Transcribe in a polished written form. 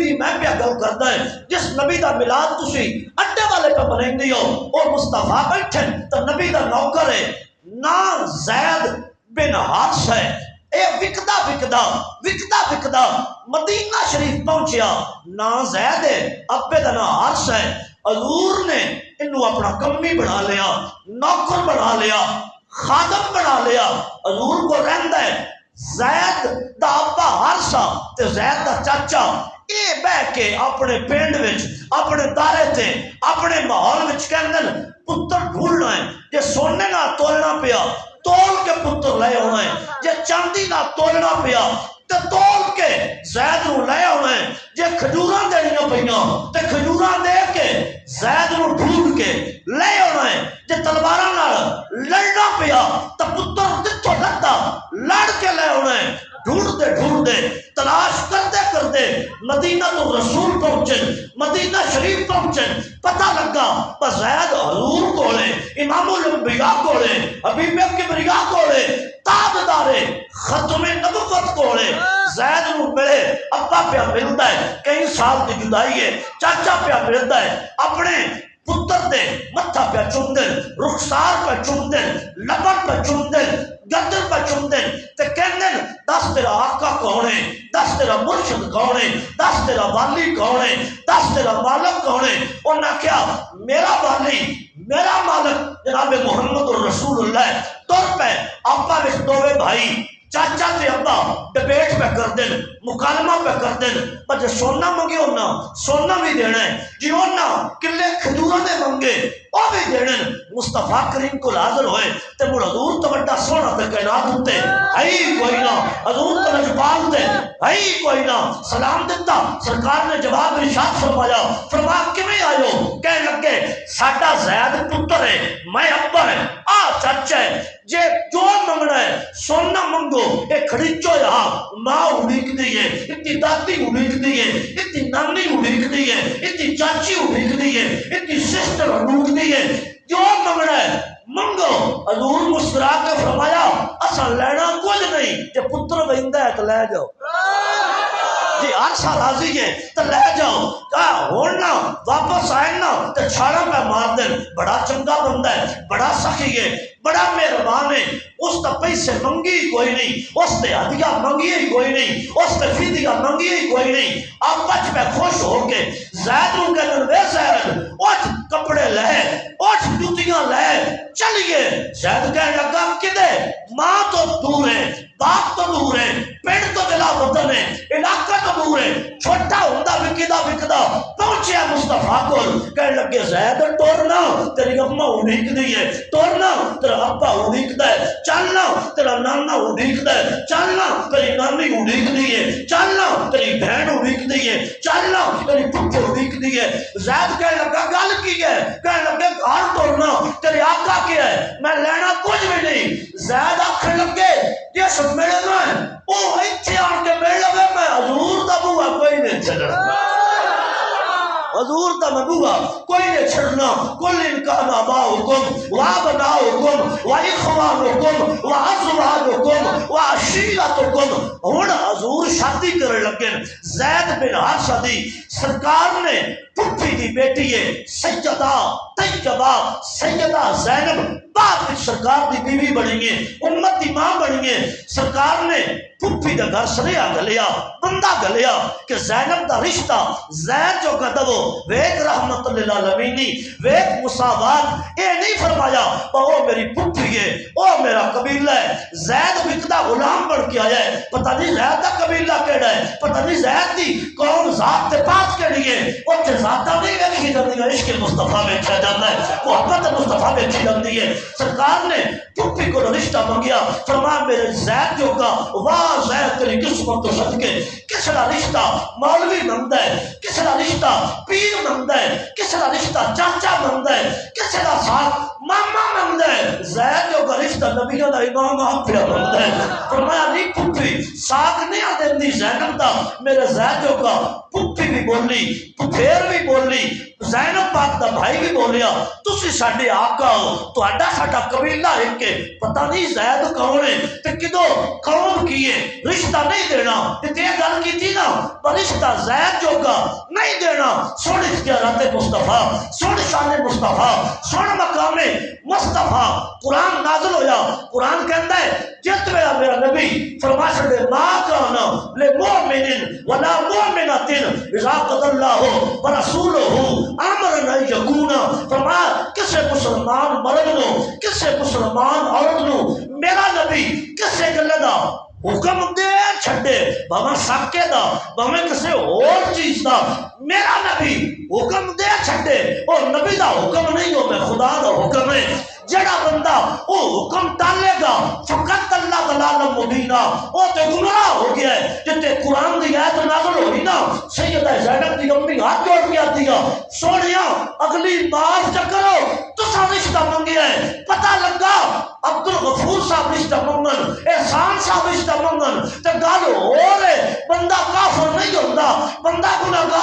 دی میں پہ گل کردا ہے جس نبی دا میلاد تسی اڈے والے پہ مناندے ہو او مصطفیٰ بیٹھے تو نبی دا نوکر ہے نا زید بن حارثہ ہے اے وکدا مدینہ شریف پہنچیا نا زید ہے ابے دا نا حارثہ ہے حضور نے انہوں اپنا کمی بنا لیا نوکر بنا لیا خادم بنا لیا حضور کو رہندا ہے زید دا ابا حارثہ تے زید دا چاچا اے بہ کے اپنے پنڈ وچ اپنے دارے تے اپنے ماحول وچ کہندے پتر ڈھونڈنا ہے جے سونے نہ تولنا پیا تول کے پتر لے آنا ہے جے چاندی نہ تولنا پیا تے تول کے زید نو لے آنا ہے جے کھجوراں دینیاں پیاں تے کھجوراں دے کے زید نو ڈھونڈ کے لے آنا ہے جے تلواراں نال لڑنا پیا تے پتر جتھوں لگدا لڑ کے لے آنا ہے ڈھونڈتے تلاش کرتے مدینہ تو رسول پہنچے مدینہ شریف پہنچے پتہ لگا بس زید حضور کولے امام الانبیاء کولے حبیب کبریا کولے تاجدار ختم نبوت کولے زید نو ملے ابا پیا ملتا ہے کئی سال کی جدائی ہے چاچا پیا ملتا ہے اپنے پتر دے متھا پہ چومدے رخسار پہ چومدے لبن پہ چومدے گردن پہ چومدے تے کہندے دس تیرا آقا کون ہے دس تیرا مرشد کون ہے دس تیرا والی کون ہے دس تیرا مالک کون ہے انہاں کیا میرا والی میرا مالک جناب محمد رسول اللہ تر پہ آپا وچ دوویں بھائی چاچا تے ابا ڈبیٹ پہ کر دیں مکالمہ پہ کر دیں پر جے سونا منگے ہونا سونا بھی دینا ہے جی ہونا کلے کھجوروں دے منگے وہ بھی دینا ہے مصطفیٰ کریم کو حاضر ہوئے تے مڑ حضور تو بڑا سونا تے کائنات ہوتے ہائی کوئی نہ حضور تو نجبال دے ہائی کوئی نہ سلام دیتا سرکار نے جواب ارشاد فرمایا کیویں آئیو کہنے لگے ساڈا زید پتر ہے میں ابا ہے آ چاچا ہے جے جو منگنا ہے سونا منگو اے کھڑیچو یہاں ماں اڑیک دی ہے اتنی دادی اڑیک دی ہے اتنی نانی اڑیک دی ہے اتنی چاچی اڑیک دی ہے اتنی سسٹر اڑیک دی ہے جو منگنا ہے منگو حضور مسکرا کے فرمایا اسا لینا کچھ نہیں جے پتر ویندا ہے تو لے جاؤ جی عرصہ راضی ہے تو لے جاؤ کہا ہونا واپس آئے نا تو چھاڑا پہ مار دیں بڑا چنگا بندہ ہے بڑا سخی ہے بڑا مہربان ہے اس تا پیسے منگی ہی کوئی نہیں اس تے ہدیہ منگی ہی کوئی نہیں اس تے فدیہ منگی ہی کوئی نہیں آپ بچ پہ خوش ہو کے زید رو کے وے زید اٹھ کپڑے لے اٹھ جوتیاں لے چلیے زید کہنے لگا کدے ماں تو دور ہے باپ تو دور ہے پنڈ تو بلا وطن ہے علاقہ تو دور ہے چھوٹا ہوندا وکدا پہنچیا مصطفیٰ کو کہنے لگے زید ٹورنا تیری اماں اڑیک دی ہے ٹورنا تیرا ابا اڑیکدا ہے چلنا تیرا نانا اڑیکدا ہے چلنا تیری نانی اڑیکدی ہے چلنا تیری بہن اڑیکدی ہے چلنا تیری پھپھی اڑیکدی ہے زید کہنے لگا گل کی ہے کہنے لگے گھر ٹورنا تیرے آقا کیا ہے میں لینا کچھ بھی نہیں زید آخر لگے جس ملنا ہے وہ ایتھے آن کے مل لگے میں حضور دا بوا کوئی نہیں چھڑنا حضور دا بوا کوئی نہیں چھڑنا کل انکان آباؤکم وابناؤکم واخوانکم وازواجکم وعشیرتکم ہن حضور شادی کرنے لگے زید بن حارثہ دی سرکار نے پھپھی دی بیٹی ہے سیدہ طیبہ سیدہ زینب بعد سرکار دی بیوی بنی ہے امت دی ماں بنی ہے سرکار نے پھپھی دا گھر سریا گلیا بندہ گلیا کہ زینب دا رشتہ زید جو گدو ویک رحمت للعالمینی ویک مساوات اے نہیں فرمایا وہ میری پھپھی ہے وہ میرا قبیلہ ہے زید وکدا غلام بن کے آیا ہے پتہ نہیں زید دا قبیلہ کیڑا ہے پتہ نہیں زید دی کون ذات تے پاس کیڑی ہے وہ تے ذاتاں نہیں ویکھی جاندی عشق مصطفیٰ ویکھیا جاندا ہے محبت مصطفیٰ ویکھی جاندی ہے سرکار نے پھپھی کو رشتہ منگیا فرمایا میرے زید جو کا واہ زید تیری قسمت تو صدقے کس کا رشتہ مولوی منگتا ہے کس کا رشتہ پیر منگتا ہے کس کا رشتہ چاچا منگتا ہے کس کا ساتھ ماما منگتا ہے زید جو کا رشتہ نبیوں دا امام آپ پہ منگتا ہے فرمایا نہیں پھپھی ساکھ نہیں آدھے دی زینب دا میرے زید جو کا پھپھی بھی بولی، پھیر بھی بولی، زینب پاک دا بھائی بھی بولیا تسی ساڈے آقا ہو، تہاڈا ساڈا قبیلہ ایک ہے، پتہ نہیں زید کون ہے تے کدو قوم کی ہے، رشتہ نہیں دینا تے گل کیتی نا، پر رشتہ زید جوگا نہیں دینا۔ سن اختیارات مصطفیٰ، سن شان مصطفیٰ، سن مقام مصطفیٰ۔ قرآن نازل ہویا، قرآن کہندا ہے جت میرا نبی فرما چھڑے ما کان للمؤمن ولا مؤمنۃ اذا قضى اللہ ورسولہ امرا ان یکون، فرما کسے مسلمان مرد نو، کسے مسلمان عورت نو میرا نبی کسے گلے دا حکم دے چھڑے، بھاویں ساکے دا بھاویں کسے اور چیز دا، میرا نبی حکم دے چھڑے، اور نبی دا حکم نہیں ہو، میں خدا دا حکم ہے۔ جڑا بندہ وہ حکم ٹالے گا فقط اللہ ضلال مبینہ، وہ تے گمراہ ہو گیا ہے۔ جتے قرآن دی آیت نازل ہوئی نا، سیدہ زینب دی امی ہاتھ جوڑ کے آتی ہے، سونیا اگلی معاف چکرو تسا رشتہ منگیا ہے، پتہ لگا عبد الغفور صاحب رشتہ منگن، احسان صاحب رشتہ منگن، تے گل ہو رہے بندہ کافر نہیں ہوتا، بندہ گناہگار